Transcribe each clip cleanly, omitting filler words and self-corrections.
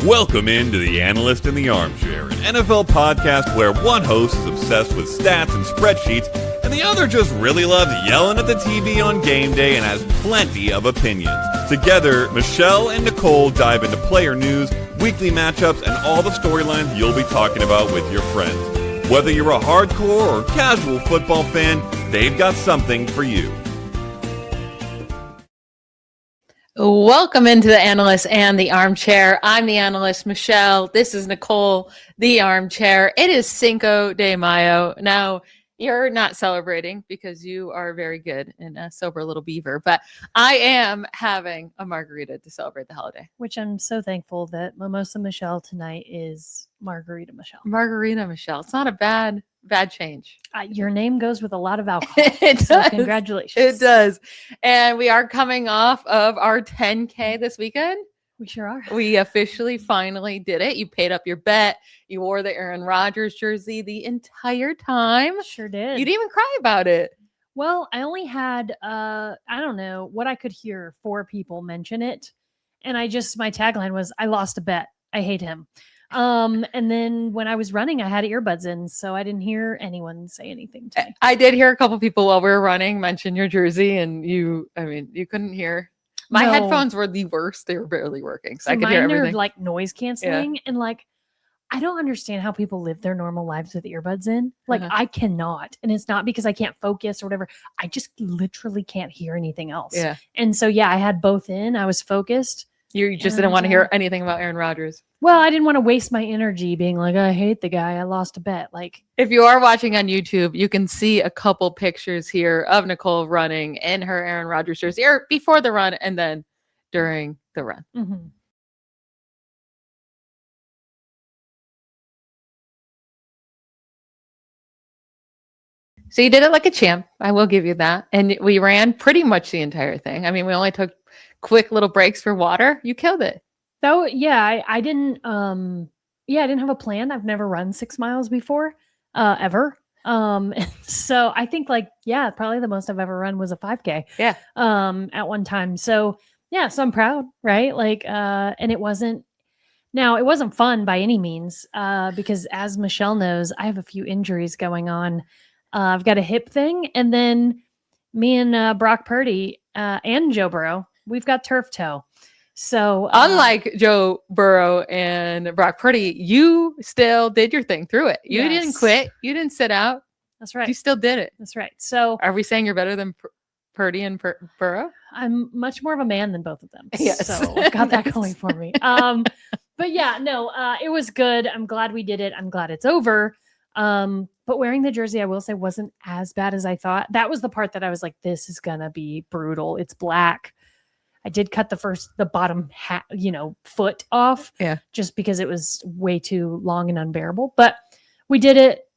Welcome into the Analyst in the Armchair, an NFL podcast where one host is obsessed with stats and spreadsheets, and the other just really loves yelling at the TV on game day and has plenty of opinions. Together, Michelle and Nycole dive into player news, weekly matchups, and all the storylines you'll be talking about with your friends. Whether you're a hardcore or casual football fan, they've got something for you. Welcome into the Analyst and the Armchair. I'm the Analyst, Michelle. This is Nycole, the Armchair. It is Cinco de Mayo. Now, you're not celebrating because you are very good and a sober little beaver, but I am having a margarita to celebrate the holiday. Which I'm so thankful that Mimosa Michelle tonight is Margarita Michelle. Margarita Michelle. It's not a bad change. Your name goes with a lot of alcohol. It so does. Congratulations. It does. And we are coming off of our 10K this weekend. We sure are. We officially finally did it. You paid up your bet. You wore the Aaron Rodgers jersey the entire time. Sure did. You didn't even cry about it. Well, I only had, I don't know what I could hear 4 people mention it. And my tagline was, I lost a bet. I hate him. And then when I was running, I had earbuds in, so I didn't hear anyone say anything to me. I did hear a couple people while we were running mention your jersey, and you couldn't hear. My headphones were the worst. They were barely working. So I could hear everything. Are like noise canceling. Yeah. And like, I don't understand how people live their normal lives with earbuds in. Like I cannot. And it's not because I can't focus or whatever. I just literally can't hear anything else. Yeah. And so, yeah, I had both in. I was focused. You just didn't want to hear anything about Aaron Rodgers. Well, I didn't want to waste my energy being like, I hate the guy. I lost a bet. Like, if you are watching on YouTube, you can see a couple pictures here of Nycole running in her Aaron Rodgers jersey, or before the run and then during the run. Mm-hmm. So you did it like a champ. I will give you that. And we ran pretty much the entire thing. I mean, we only took quick little breaks for water. You killed it. So yeah, I didn't have a plan. I've never run 6 miles before, ever. So I think probably the most I've ever run was a 5K. Yeah. At one time. So yeah, so I'm proud, right? Like, and it wasn't fun by any means, because as Michelle knows, I have a few injuries going on. I've got a hip thing, and then me and Brock Purdy and Joe Burrow, we've got turf toe. So unlike Joe Burrow and Brock Purdy, you still did your thing through it. You didn't quit. You didn't sit out. That's right. You still did it. That's right. So are we saying you're better than Purdy and Burrow? I'm much more of a man than both of them. Yes. So I've got that going for me. But yeah, no, it was good. I'm glad we did it. I'm glad it's over. But wearing the jersey, I will say, wasn't as bad as I thought. That was the part that I was like, this is going to be brutal. It's black. I did cut the bottom foot off. Yeah. Just because it was way too long and unbearable, but we did it.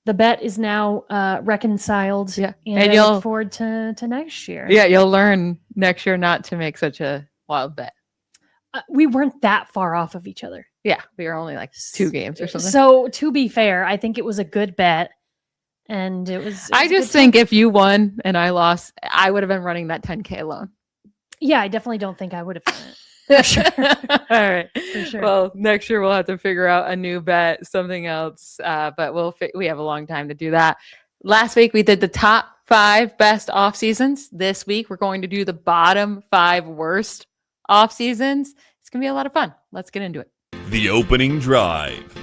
The bet is now reconciled. Yeah. And I look forward to next year. Yeah. You'll learn next year not to make such a wild bet. We weren't that far off of each other. Yeah. We were only like 2 games or something. So to be fair, I think it was a good bet. And it was I just think if you won and I lost, I would have been running that 10K alone. Yeah, I definitely don't think I would have done it. For sure. All right. For sure. Well, next year we'll have to figure out a new bet, something else. But we have a long time to do that. Last week we did the top 5 best off seasons. This week we're going to do the bottom 5 worst off seasons. It's going to be a lot of fun. Let's get into it. The opening drive.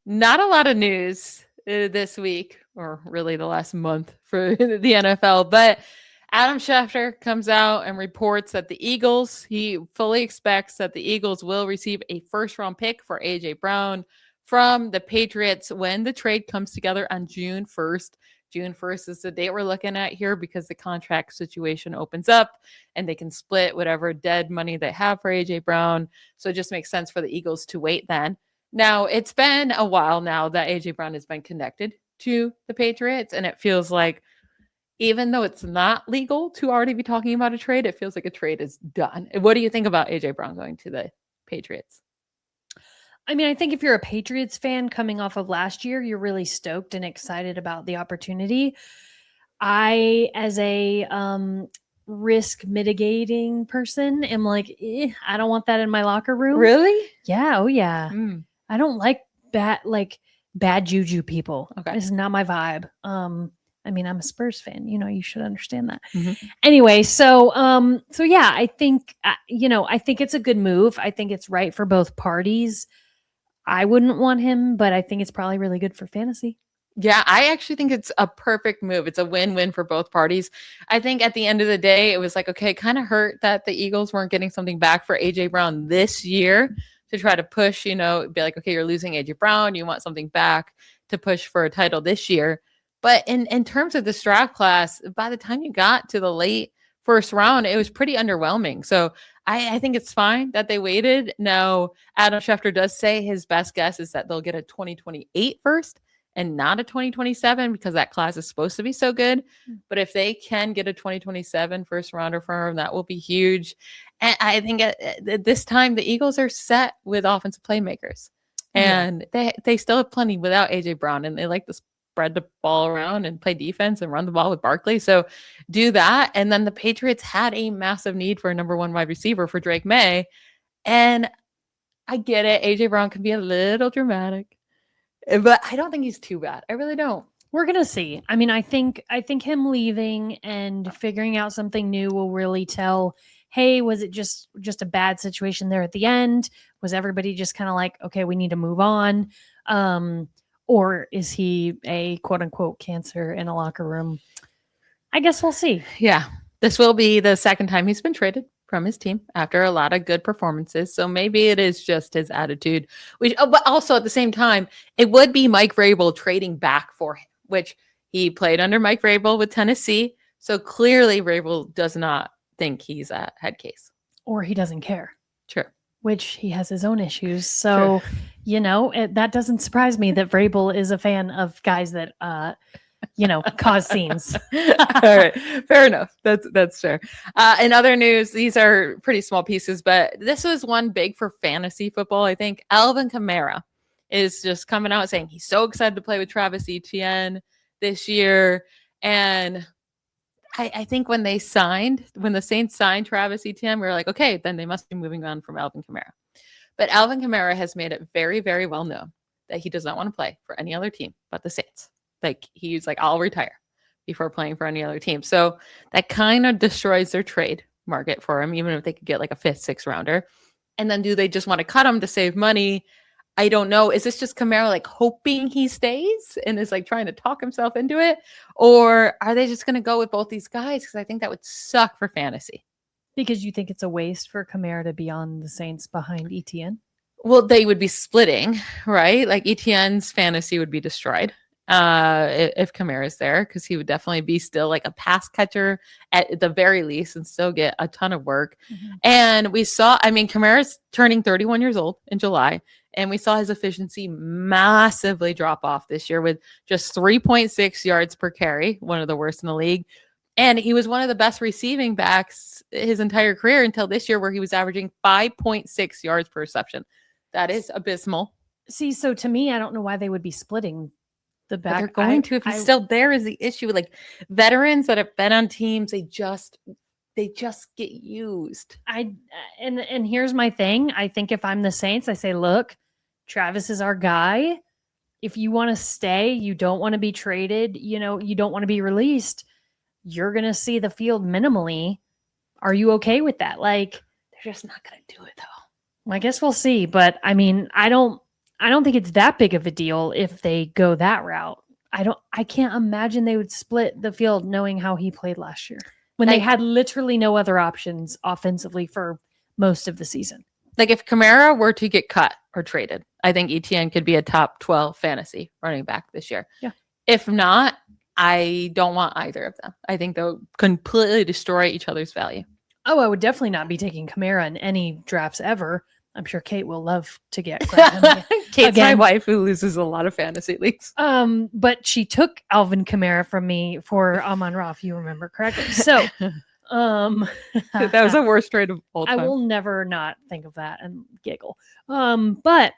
Not a lot of news this week, or really the last month for the NFL, but Adam Schefter comes out and reports that he fully expects that the Eagles will receive a first-round pick for A.J. Brown from the Patriots when the trade comes together on June 1st. June 1st is the date we're looking at here because the contract situation opens up and they can split whatever dead money they have for A.J. Brown. So it just makes sense for the Eagles to wait then. Now, it's been a while now that A.J. Brown has been connected to the Patriots, and it feels like even though it's not legal to already be talking about a trade, it feels like a trade is done. What do you think about A.J. Brown going to the Patriots? I mean, I think if you're a Patriots fan coming off of last year, you're really stoked and excited about the opportunity. I, as a risk mitigating person am like, I don't want that in my locker room. Really? Yeah. Oh yeah. Mm. I don't like bad juju people. Okay. This is not my vibe. I mean, I'm a Spurs fan. You should understand that. Mhm. Anyway, so yeah, I think I think it's a good move. I think it's right for both parties. I wouldn't want him, but I think it's probably really good for fantasy. Yeah, I actually think it's a perfect move. It's a win-win for both parties. I think at the end of the day, it was like, okay, it kind of hurt that the Eagles weren't getting something back for AJ Brown this year to try to push, be like, okay, you're losing AJ Brown. You want something back to push for a title this year. But in terms of this draft class, by the time you got to the late first round, it was pretty underwhelming. So I think it's fine that they waited. Now, Adam Schefter does say his best guess is that they'll get a 2028 first and not a 2027 because that class is supposed to be so good. But if they can get a 2027 first rounder for him, that will be huge. And I think at this time, the Eagles are set with offensive playmakers. And they still have plenty without AJ Brown. And they like to spread the ball around and play defense and run the ball with Barkley. So do that. And then the Patriots had a massive need for a number one wide receiver for Drake May. And I get it. AJ Brown can be a little dramatic. But I don't think he's too bad. I really don't. We're gonna see. I mean, I think him leaving and figuring out something new will really tell. Hey, was it just a bad situation there at the end? Was everybody just kind of like, okay, we need to move on? Or is he a quote unquote cancer in a locker room? I guess we'll see. Yeah, this will be the second time he's been traded from his team after a lot of good performances. So maybe it is just his attitude. But also at the same time, it would be Mike Vrabel trading back for him, which he played under Mike Vrabel with Tennessee. So clearly Vrabel does not think he's a head case. Or he doesn't care. True. Which he has his own issues. So, that doesn't surprise me that Vrabel is a fan of guys that cause scenes. All right. Fair enough. That's fair. In other news, these are pretty small pieces, but this was one big for fantasy football. I think Alvin Kamara is just coming out saying he's so excited to play with Travis Etienne this year. And I think when the Saints signed Travis Etienne, we were like, okay, then they must be moving on from Alvin Kamara. But Alvin Kamara has made it very, very well known that he does not want to play for any other team but the Saints. Like he's like, I'll retire before playing for any other team. So that kind of destroys their trade market for him, even if they could get like a 5th, 6th rounder. And then do they just want to cut him to save money? I don't know. Is this just Kamara like hoping he stays and is like trying to talk himself into it? Or are they just going to go with both these guys? Because I think that would suck for fantasy. Because you think it's a waste for Kamara to be on the Saints behind Etienne? Well, they would be splitting, right? Like Etienne's fantasy would be destroyed if Kamara's there, because he would definitely be still like a pass catcher at the very least and still get a ton of work. Mm-hmm. And we saw, Kamara's turning 31 years old in July, and we saw his efficiency massively drop off this year with just 3.6 yards per carry, one of the worst in the league. And he was one of the best receiving backs his entire career until this year, where he was averaging 5.6 yards per reception. That is abysmal. See, so to me, I don't know why they would be splitting the back. But they're going to, if he's still there, is the issue. Like veterans that have been on teams, they just get used. And here's my thing. I think if I'm the Saints, I say, look, Travis is our guy. If you want to stay, you don't want to be traded, you don't want to be released, you're going to see the field minimally. Are you okay with that? Like, they're just not going to do it though. I guess we'll see. But I don't think it's that big of a deal if they go that route. I can't imagine they would split the field knowing how he played last year when they had literally no other options offensively for most of the season. Like if Kamara were to get cut or traded, I think Etienne could be a top 12 fantasy running back this year. Yeah. If not, I don't want either of them. I think they'll completely destroy each other's value. Oh, I would definitely not be taking Kamara in any drafts ever. I'm sure Kate will love to get Kate's my wife who loses a lot of fantasy leagues. But she took Alvin Kamara from me for Amon-Ra, if you remember correctly. So that was the worst trade of all time. I will never not think of that and giggle. But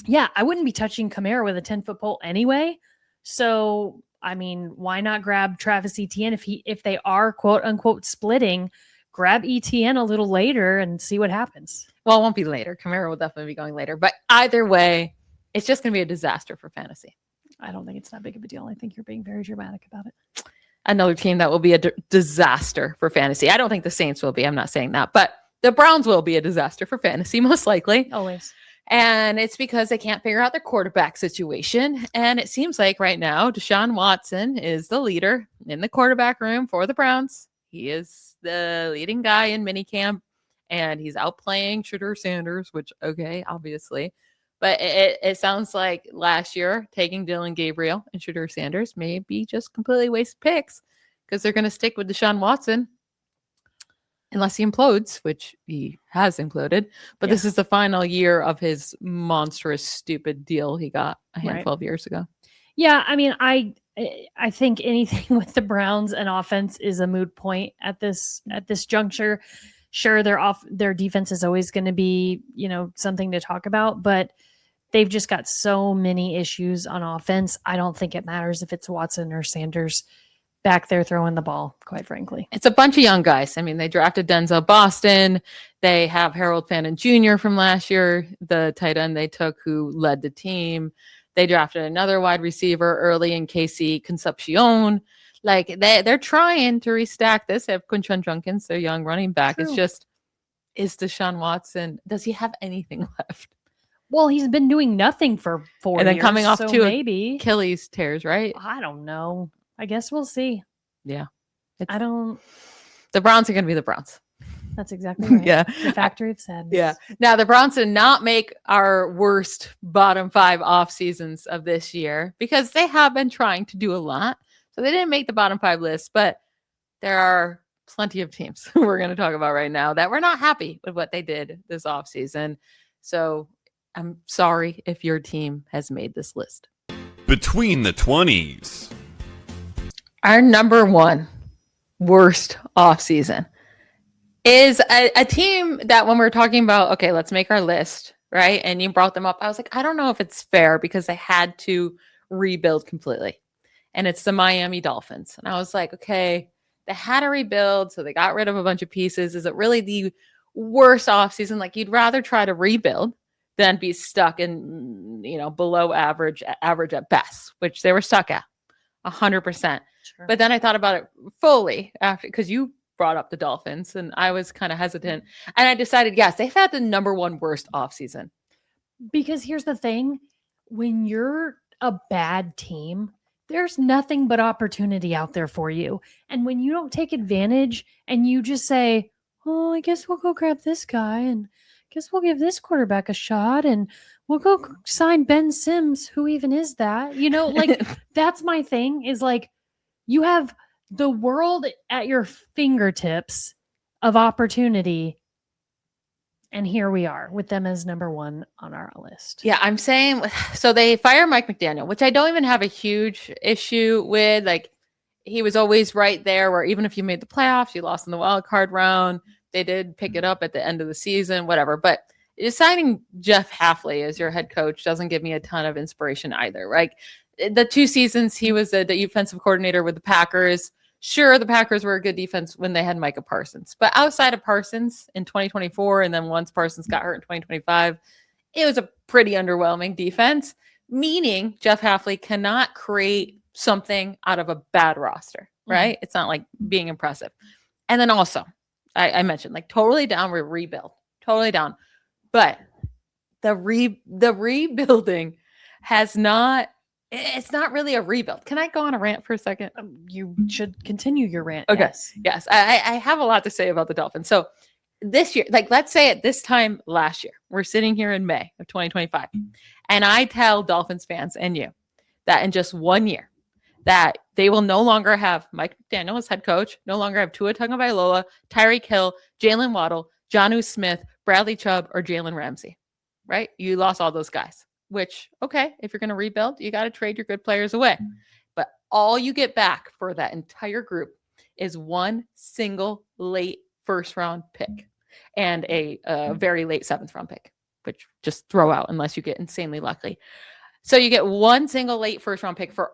yeah, I wouldn't be touching Kamara with a 10-foot pole anyway. So I mean, why not grab Travis Etienne if they are quote unquote splitting? Grab Etienne a little later and see what happens. Well, it won't be later. Kamara will definitely be going later. But either way, it's just going to be a disaster for fantasy. I don't think it's that big of a deal. I think you're being very dramatic about it. Another team that will be a disaster for fantasy. I don't think the Saints will be. I'm not saying that. But the Browns will be a disaster for fantasy, most likely. Always. And it's because they can't figure out their quarterback situation. And it seems like right now, Deshaun Watson is the leader in the quarterback room for the Browns. He is the leading guy in minicamp, and he's outplaying Shedeur Sanders, which, okay, obviously. But it sounds like last year, taking Dylan Gabriel and Shedeur Sanders may be just completely wasted picks because they're going to stick with Deshaun Watson unless he implodes, which he has imploded. But this is the final year of his monstrous, stupid deal he got a handful of years ago. Yeah, I mean, I think anything with the Browns and offense is a moot point at this juncture. Sure, their defense is always going to be, something to talk about, but they've just got so many issues on offense. I don't think it matters if it's Watson or Sanders back there throwing the ball, quite frankly. It's a bunch of young guys. I mean, they drafted Denzel Boston. They have Harold Fannin Jr. from last year, the tight end they took who led the team. They drafted another wide receiver early in Casey Concepcion. Like they're trying to restack this. They have Quinton Junkins, their young running back. True. It's just, is Deshaun Watson, does he have anything left? Well, he's been doing nothing for 4 years. And then coming off so two maybe Achilles tears, right? I don't know. I guess we'll see. Yeah. The Browns are going to be the Browns. That's exactly right. Yeah. The factory of sadness. Yeah. Now, the Browns did not make our worst bottom 5 off seasons of this year because they have been trying to do a lot. So they didn't make the bottom 5 list, but there are plenty of teams we're going to talk about right now that were not happy with what they did this off season. So I'm sorry if your team has made this list. Between the 20s. Our number 1 worst offseason is a team that when we're talking about, okay, let's make our list, right? And you brought them up. I was like, I don't know if it's fair because they had to rebuild completely. And it's the Miami Dolphins. And I was like, okay, they had to rebuild, so they got rid of a bunch of pieces. Is it really the worst offseason? Like, you'd rather try to rebuild than be stuck in, below average at best, which they were stuck at 100%. Sure. But then I thought about it fully after, because you brought up the Dolphins and I was kind of hesitant. And I decided, yes, they've had the number 1 worst offseason. Because here's the thing, when you're a bad team, there's nothing but opportunity out there for you. And when you don't take advantage and you just say, oh, I guess we'll go grab this guy and guess we'll give this quarterback a shot and we'll go sign Ben Sims. Who even is that? That's my thing is like, you have the world at your fingertips of opportunity. And here we are with them as number 1 on our list. Yeah, I'm saying, so they fire Mike McDaniel, which I don't even have a huge issue with. Like, he was always right there where even if you made the playoffs, you lost in the wild card round. They did pick it up at the end of the season, whatever. But signing Jeff Hafley as your head coach doesn't give me a ton of inspiration either. Like, the 2 seasons he was the defensive coordinator with the Packers. Sure, the Packers were a good defense when they had Micah Parsons. But outside of Parsons in 2024, and then once Parsons got hurt in 2025, it was a pretty underwhelming defense, meaning Jeff Hafley cannot create something out of a bad roster, right? It's not like being impressive. And then also, I mentioned, like, totally down with rebuild. Totally down. But the rebuilding has not... It's not really a rebuild. Can I go on a rant for a second? You should continue your rant. Okay. Yes. I have a lot to say about the Dolphins. So this year, like, let's say at this time last year, we're sitting here in May of 2025. And I tell Dolphins fans and you that in just 1 year that they will no longer have Mike McDaniel as head coach, no longer have Tua Tagovailoa, Tyreek Hill, Jalen Waddle, Jonnu Smith, Bradley Chubb, or Jalen Ramsey, right? You lost all those guys. Which, okay, if you're going to rebuild, you got to trade your good players away. But all you get back for that entire group is 1 single late first-round pick and a very late 7th-round pick, which just throw out unless you get insanely lucky. So you get 1 single late first-round pick for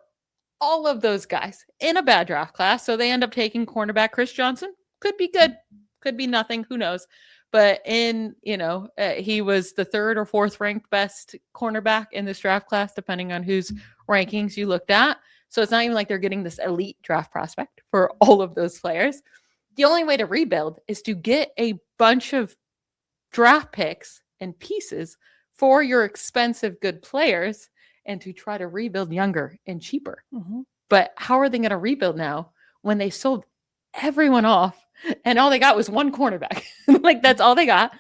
all of those guys in a bad draft class. So they end up taking cornerback Chris Johnson. Could be good, could be nothing. Who knows? But he was the third or fourth ranked best cornerback in this draft class, depending on whose rankings you looked at. So it's not even like they're getting this elite draft prospect for all of those players. The only way to rebuild is to get a bunch of draft picks and pieces for your expensive good players and to try to rebuild younger and cheaper. Mm-hmm. But how are they going to rebuild now when they sold everyone off and all they got was one cornerback? Like, that's all they got.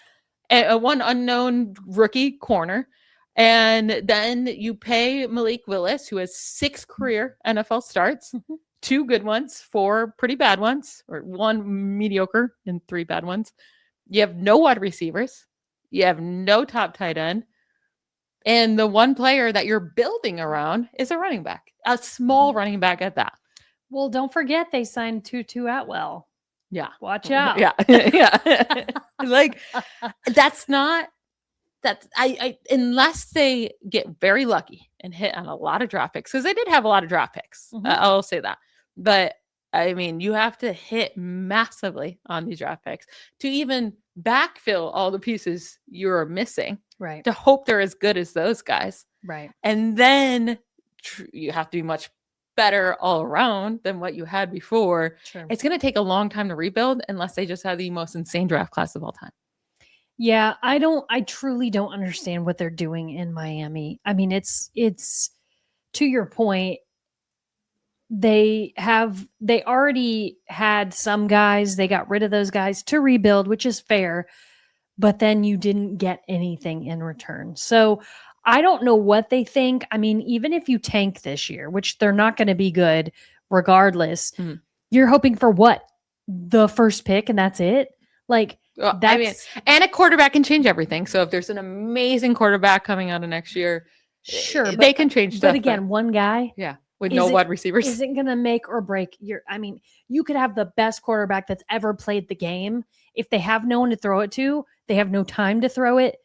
One unknown rookie corner. And then you pay Malik Willis, who has 6 career NFL starts, 2 good ones, 4 pretty bad ones, or 1 mediocre and 3 bad ones. You have no wide receivers. You have no top tight end. And the one player that you're building around is a running back, a small running back at that. Well, don't forget they signed Tutu Atwell. Yeah. Watch out. Yeah. Yeah. Like, unless they get very lucky and hit on a lot of draft picks, because they did have a lot of draft picks. Mm-hmm. I'll say that. But I mean, you have to hit massively on these draft picks to even backfill all the pieces you're missing, Right. to hope they're as good as those guys. Right. And then you have to be much better all around than what you had before. Sure. It's going to take a long time to rebuild unless they just have the most insane draft class of all time. Yeah, I truly don't understand what they're doing in Miami. I mean, it's to your point, they already had some guys, they got rid of those guys to rebuild, which is fair, but then you didn't get anything in return. So I don't know what they think. I mean, even if you tank this year, which they're not going to be good regardless, you're hoping for what? The first pick and that's it? Like, and a quarterback can change everything. So if there's an amazing quarterback coming out of next year, sure, they can change stuff. But again, one guy, with no wide receivers, isn't going to make or break your. I mean, you could have the best quarterback that's ever played the game. If they have no one to throw it to, they have no time to throw it.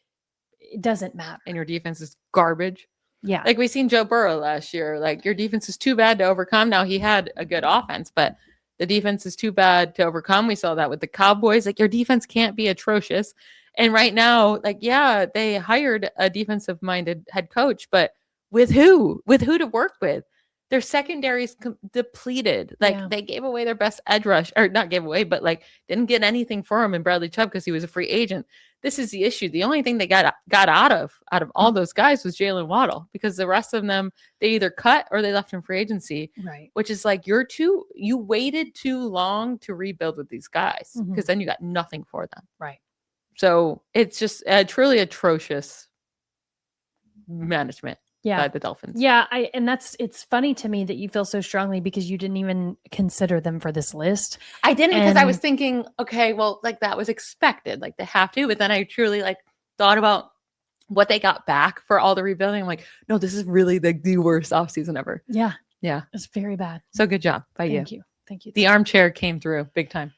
It doesn't matter. And your defense is garbage. Yeah, like we seen Joe Burrow last year. Like, your defense is too bad to overcome. Now, he had a good offense, but the defense is too bad to overcome. We saw that with the Cowboys. Like, your defense can't be atrocious. And right now, like, yeah, they hired a defensive-minded head coach, but with who? With who to work with? Their secondary's depleted. Like, they gave away their best edge rush, or not gave away, but like didn't get anything for him in Bradley Chubb because he was a free agent. This is the issue. The only thing they got out of all those guys was Jalen Waddle, because the rest of them, they either cut or they left in free agency. Right. Which is like, you waited too long to rebuild with these guys, because then you got nothing for them. Right. So it's just truly atrocious management by the Dolphins. Yeah, it's funny to me that you feel so strongly because you didn't even consider them for this list. I didn't, because I was thinking, okay, well, like, that was expected, like they have to, but then I truly like thought about what they got back for all the rebuilding. I'm like, no, this is really the worst offseason ever. Yeah. Yeah. It's very bad. So good job by you. Thank you. The armchair came through big time.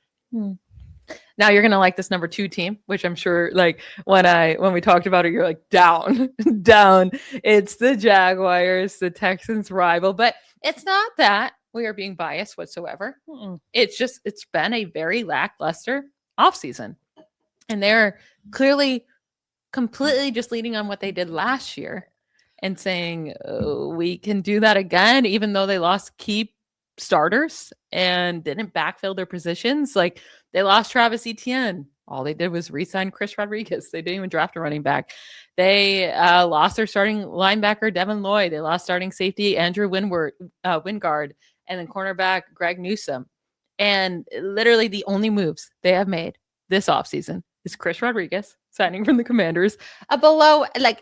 Now you're gonna like this number 2 team, which I'm sure, like, when we talked about it, you're like, down. It's the Jaguars, the Texans' rival, but it's not that we are being biased whatsoever. It's been a very lackluster offseason, and they're clearly completely just leading on what they did last year and saying, we can do that again, even though they lost key starters and didn't backfill their positions. Like, they lost Travis Etienne. All they did was re-sign Chris Rodriguez. They didn't even draft a running back. They lost their starting linebacker, Devin Lloyd. They lost starting safety, Andrew Wingard, and then cornerback, Greg Newsome. And literally the only moves they have made this offseason is Chris Rodriguez signing from the Commanders.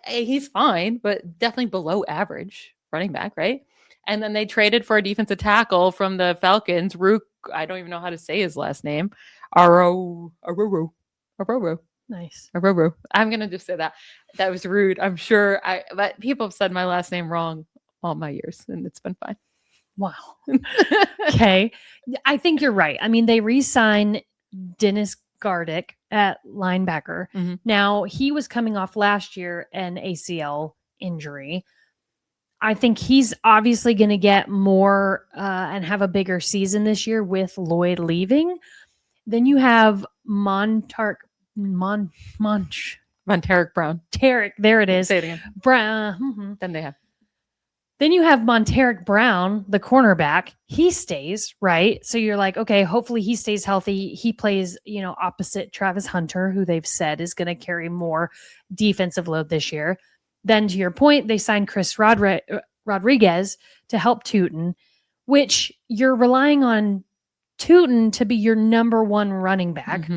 He's fine, but definitely below average running back, right? And then they traded for a defensive tackle from the Falcons, Rook. I don't even know how to say his last name. Aroro. Nice. Aroro. I'm going to just say that. That was rude. I'm sure. But people have said my last name wrong all my years, and it's been fine. Wow. Okay. I think you're right. I mean, they re-signed Dennis Gardick at linebacker. Now, he was coming off last year an ACL injury. I think he's obviously going to get more and have a bigger season this year with Lloyd leaving. Then you have Montarek Brown. Tarek, there it is. Say it again. Brown. Then they have. Then you have Montarek Brown, the cornerback. He stays, right? So you're like, okay, hopefully he stays healthy. He plays, opposite Travis Hunter, who they've said is going to carry more defensive load this year. Then to your point, they signed Chris Rodriguez to help Tootin, which you're relying on Tootin to be your number one running back,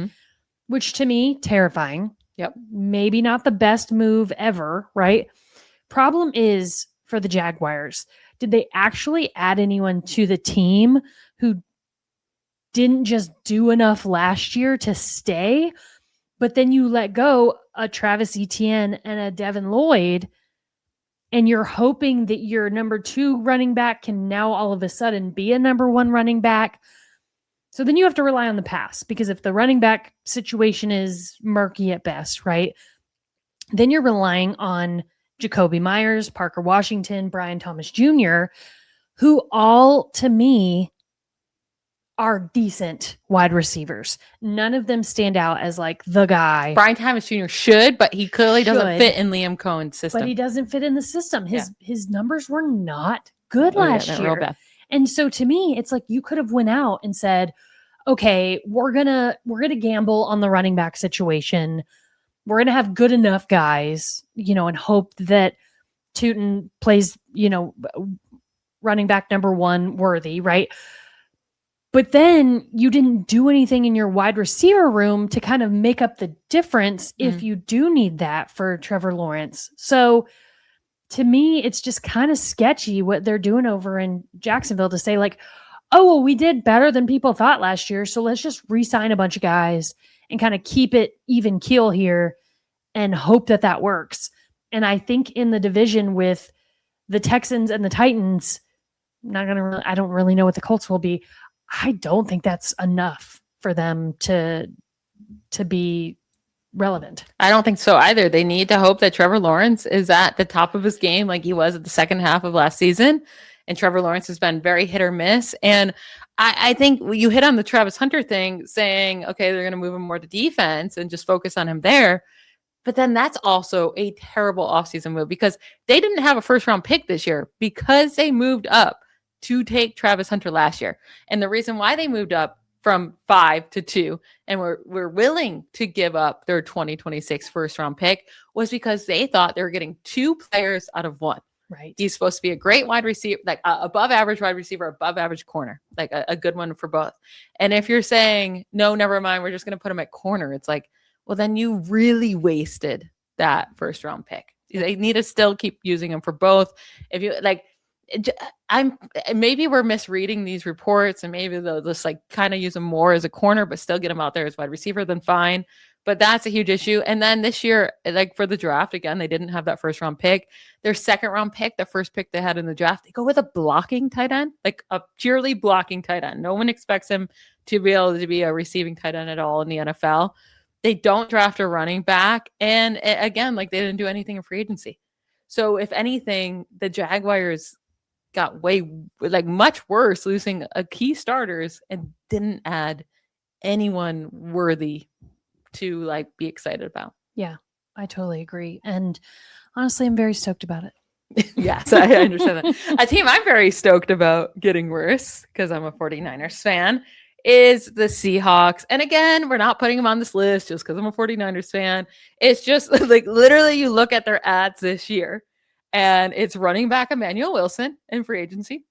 which to me, terrifying. Yep. Maybe not the best move ever, right? Problem is for the Jaguars, did they actually add anyone to the team who didn't just do enough last year to stay? But then you let go a Travis Etienne and a Devin Lloyd, and you're hoping that your number 2 running back can now all of a sudden be a number 1 running back. So then you have to rely on the pass, because if the running back situation is murky at best, right? Then you're relying on Jacoby Myers, Parker Washington, Brian Thomas Jr., who all, to me, are decent wide receivers. None of them stand out as like the guy. Brian Thomas Jr. should, but he clearly doesn't fit in Liam Cohen's system. But he doesn't fit in the system. His numbers were not good last year. Real bad. And so to me, it's like you could have went out and said, okay, we're gonna gamble on the running back situation. We're gonna have good enough guys, and hope that Tootin plays, running back number 1 worthy, right? But then you didn't do anything in your wide receiver room to kind of make up the difference if you do need that for Trevor Lawrence. So to me, it's just kind of sketchy what they're doing over in Jacksonville to say like, oh, well, we did better than people thought last year, so let's just re-sign a bunch of guys and kind of keep it even keel here and hope that works. And I think in the division with the Texans and the Titans, I don't really know what the Colts will be. I don't think that's enough for them to be relevant. I don't think so either. They need to hope that Trevor Lawrence is at the top of his game like he was at the second half of last season. And Trevor Lawrence has been very hit or miss. And I think you hit on the Travis Hunter thing, saying, okay, they're going to move him more to defense and just focus on him there. But then that's also a terrible offseason move, because they didn't have a first-round pick this year because they moved up to take Travis Hunter last year. And the reason why they moved up from 5 to 2 and were willing to give up their 2026 first-round pick was because they thought they were getting 2 players out of 1. Right. He's supposed to be a great wide receiver, like above average wide receiver, above average corner, like a good one for both. And if you're saying, no, never mind, we're just going to put him at corner, it's like, well, then you really wasted that first round pick. They need to still keep using him for both. If you like, maybe we're misreading these reports, and maybe they'll just like kind of use him more as a corner, but still get him out there as wide receiver, then fine. But that's a huge issue. And then this year, like for the draft, again, they didn't have that first round pick. Their second round pick, the first pick they had in the draft, they go with a blocking tight end, like a purely blocking tight end. No one expects him to be able to be a receiving tight end at all in the NFL. They don't draft a running back. And again, like they didn't do anything in free agency. So if anything, the Jaguars got much worse, losing a key starters and didn't add anyone worthy to like be excited about. Yeah, I totally agree. And honestly, I'm very stoked about it. Yes, I understand that. A team I'm very stoked about getting worse, because I'm a 49ers fan, is the Seahawks. And again, we're not putting them on this list just because I'm a 49ers fan. It's just like literally you look at their ads this year and it's running back Emmanuel Wilson in free agency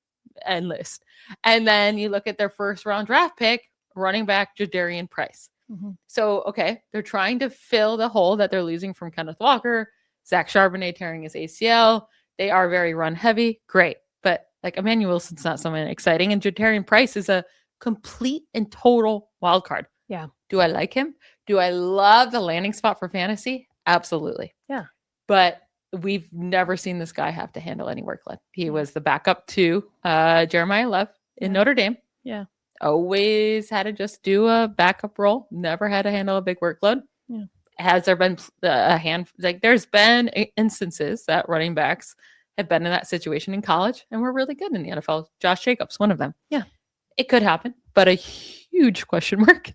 and list. And then you look at their first round draft pick, running back Jadarian Price. Mm-hmm. So, okay, they're trying to fill the hole that they're losing from Kenneth Walker, Zach Charbonnet tearing his ACL. They are very run heavy. Great. But like Emmanuel Wilson's not someone exciting. And Jadarian Price is a complete and total wild card. Yeah. Do I like him? Do I love the landing spot for fantasy? Absolutely. Yeah. But we've never seen this guy have to handle any workload. He was the backup to Jeremiah Love in Notre Dame. Yeah. Always had to just do a backup role. Never had to handle a big workload. Yeah. Has there been a hand? Like there's been instances that running backs have been in that situation in college and were really good in the NFL. Josh Jacobs, one of them. Yeah. It could happen, but a huge question mark.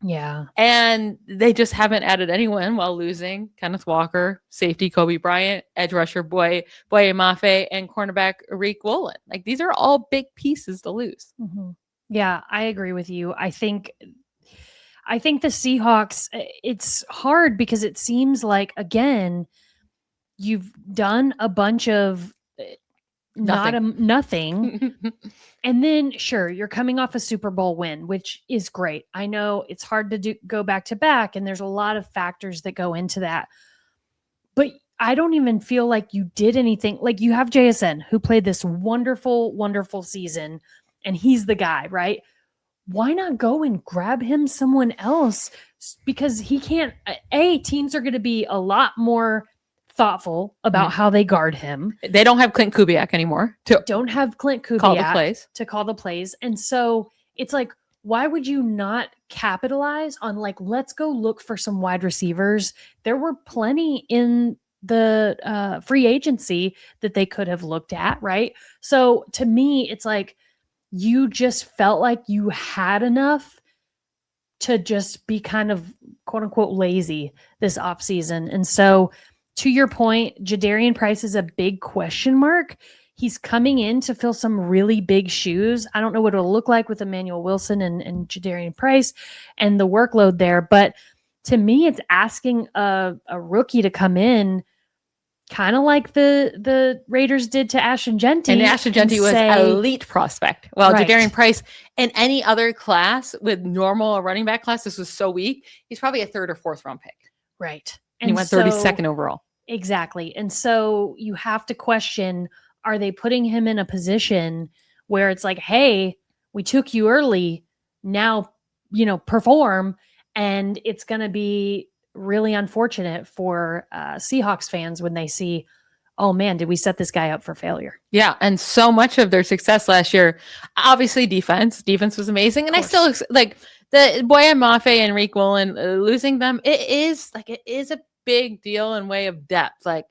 Yeah. And they just haven't added anyone while losing Kenneth Walker, safety Kobe Bryant, edge rusher Boye Mafe, and cornerback Rick Woolen. Like, these are all big pieces to lose. Mm-hmm. Yeah, I agree with you. I think the Seahawks, it's hard because it seems like, again, you've done a bunch of nothing. And then, sure, you're coming off a Super Bowl win, which is great. I know it's hard to go back to back, and there's a lot of factors that go into that. But I don't even feel like you did anything. Like, you have JSN, who played this wonderful, wonderful season, and he's the guy, right? Why not go and grab him someone else? Because he can't. Teams are going to be a lot more thoughtful about how they guard him. They don't have Clint Kubiak anymore. Don't have Clint Kubiak to call the plays. And so it's like, why would you not capitalize on, like, let's go look for some wide receivers? There were plenty in the free agency that they could have looked at, right? So to me, it's like, you just felt like you had enough to just be kind of quote unquote lazy this offseason. And so, to your point, Jadarian Price is a big question mark. He's coming in to fill some really big shoes. I don't know what it'll look like with Emmanuel Wilson and Jadarian Price and the workload there. But to me, it's asking a rookie to come in kind of like the Raiders did to Ashton Jeanty. And Ashton Jeanty was an elite prospect. Well, right. Jadarian Price in any other class with normal running back class, this was so weak. He's probably a 3rd or 4th round pick. Right. And he went 32nd overall. Exactly. And so you have to question, are they putting him in a position where it's like, hey, we took you early, now, perform. And it's going to be really unfortunate for Seahawks fans when they see, oh man, did we set this guy up for failure? Yeah. And so much of their success last year, obviously defense was amazing. And I still like the Boye Mafe and Rick Woolen, losing them. It is a big deal in way of depth. Like,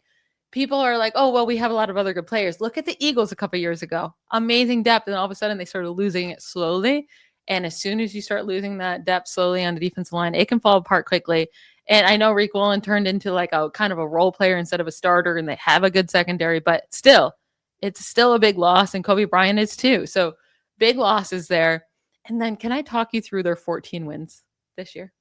people are like, oh, well, we have a lot of other good players. Look at the Eagles a couple years ago. Amazing depth. And all of a sudden they started losing it slowly. And as soon as you start losing that depth slowly on the defensive line, it can fall apart quickly. And I know Rick Woolen turned into like a kind of a role player instead of a starter, and they have a good secondary, but still, it's still a big loss. And Kobe Bryant is too. So big losses there. And then can I talk you through their 14 wins this year?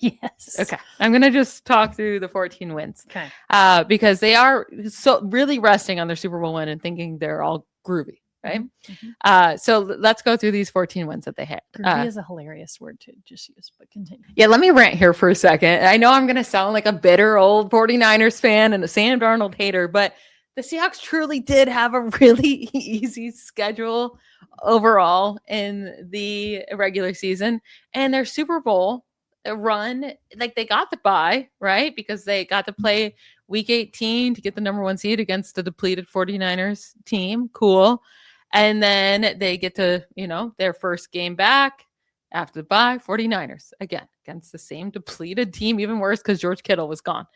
Yes. Okay. I'm going to just talk through the 14 wins. Okay. Because they are so really resting on their Super Bowl win and thinking they're all groovy, right? Mm-hmm. So let's go through these 14 wins that they had. Groovy is a hilarious word to just use, but continue. Yeah, let me rant here for a second. I know I'm going to sound like a bitter old 49ers fan and a Sam Darnold hater, but the Seahawks truly did have a really easy schedule overall in the regular season, and their Super Bowl run, like, they got the bye, right? Because they got to play week 18 to get the number 1 seed against the depleted 49ers team. Cool. And then they get to, their first game back after the bye, 49ers again against the same depleted team, even worse because George Kittle was gone.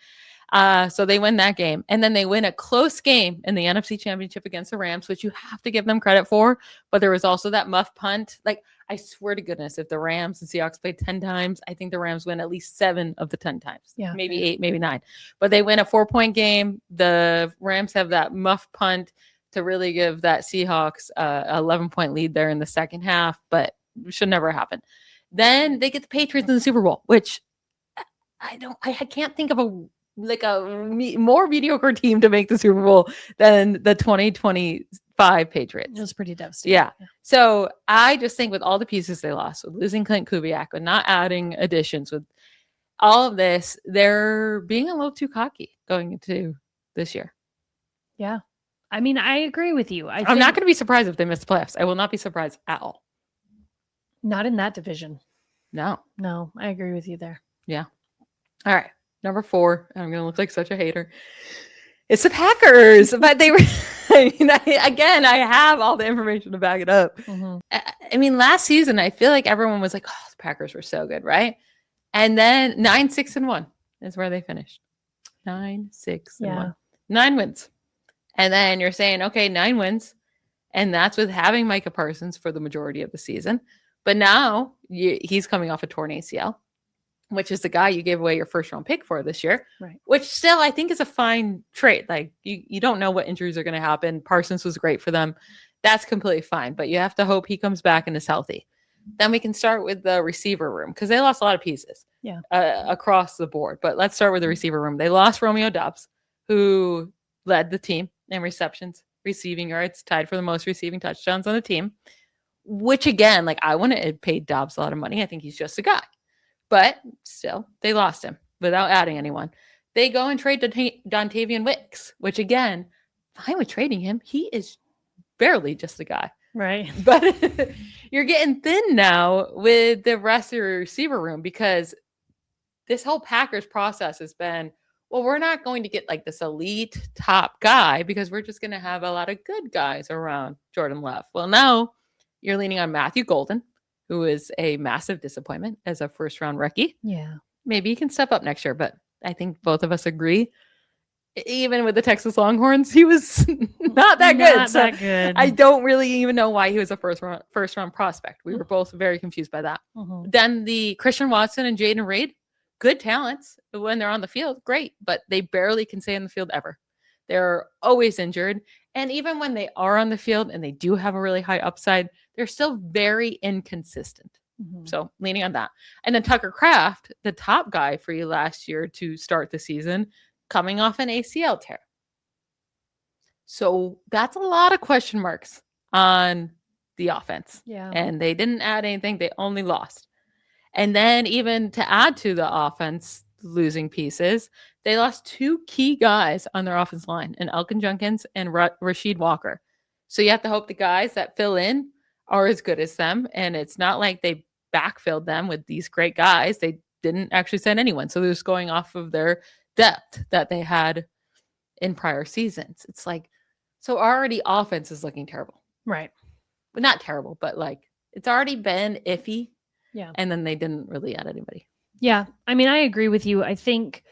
So they win that game, and then they win a close game in the NFC Championship against the Rams, which you have to give them credit for. But there was also that muff punt. Like, I swear to goodness, if the Rams and Seahawks played 10 times, I think the Rams win at least 7 of the 10 times. Yeah, maybe 8, maybe 9. But they win a 4-point game. The Rams have that muff punt to really give that Seahawks 11-point lead there in the second half, but it should never happen. Then they get the Patriots in the Super Bowl, which I can't think of a more mediocre team to make the Super Bowl than the 2025 Patriots. It was pretty devastating. Yeah. So I just think with all the pieces they lost, with losing Clint Kubiak, with not adding additions, with all of this, they're being a little too cocky going into this year. Yeah. I mean, I agree with you. I'm not going to be surprised if they miss the playoffs. I will not be surprised at all. Not in that division. No, I agree with you there. Yeah. All right. Number 4, I'm going to look like such a hater. It's the Packers, but they were, I have all the information to back it up. Mm-hmm. I mean, last season, I feel like everyone was like, oh, the Packers were so good, right? And then 9-6-1 is where they finished. 9-6-1. 9 wins. And then you're saying, okay, 9 wins. And that's with having Micah Parsons for the majority of the season. But now he's coming off a torn ACL, which is the guy you gave away your first round pick for this year, Right. which still I think is a fine trade. Like you don't know what injuries are going to happen. Parsons was great for them. That's completely fine. But you have to hope he comes back and is healthy. Then we can start with the receiver room because they lost a lot of pieces across the board. But let's start with the receiver room. They lost Romeo Doubs, who led the team in receptions, receiving yards, tied for the most receiving touchdowns on the team, which again, like I wouldn't have paid Doubs a lot of money. I think he's just a guy. But still, they lost him without adding anyone. They go and trade Dontavian Wicks, which again, fine with trading him. He is barely just a guy. Right. But you're getting thin now with the rest of your receiver room because this whole Packers process has been, well, we're not going to get like this elite top guy because we're just going to have a lot of good guys around Jordan Love. Well, now you're leaning on Matthew Golden, who is a massive disappointment as a first-round rookie. Yeah. Maybe he can step up next year, but I think both of us agree. Even with the Texas Longhorns, he was not that good. Not that good. I don't really even know why he was a first-round prospect. We were both very confused by that. Mm-hmm. Then the Christian Watson and Jaden Reed, good talents when they're on the field, great, but they barely can stay on the field ever. They're always injured. And even when they are on the field and they do have a really high upside, they're still very inconsistent. Mm-hmm. So leaning on that. And then Tucker Kraft, the top guy for you last year to start the season, coming off an ACL tear. So that's a lot of question marks on the offense. Yeah. And they didn't add anything. They only lost. And then even to add to the offense losing pieces, they lost 2 key guys on their offense line, and Elkin Jenkins and Rasheed Walker. So you have to hope the guys that fill in are as good as them. And it's not like they backfilled them with these great guys. They didn't actually send anyone. So they're just going off of their depth that they had in prior seasons. It's like, so already offense is looking terrible. Right. But not terrible, but like it's already been iffy. Yeah. And then they didn't really add anybody. Yeah. I mean, I agree with you. I think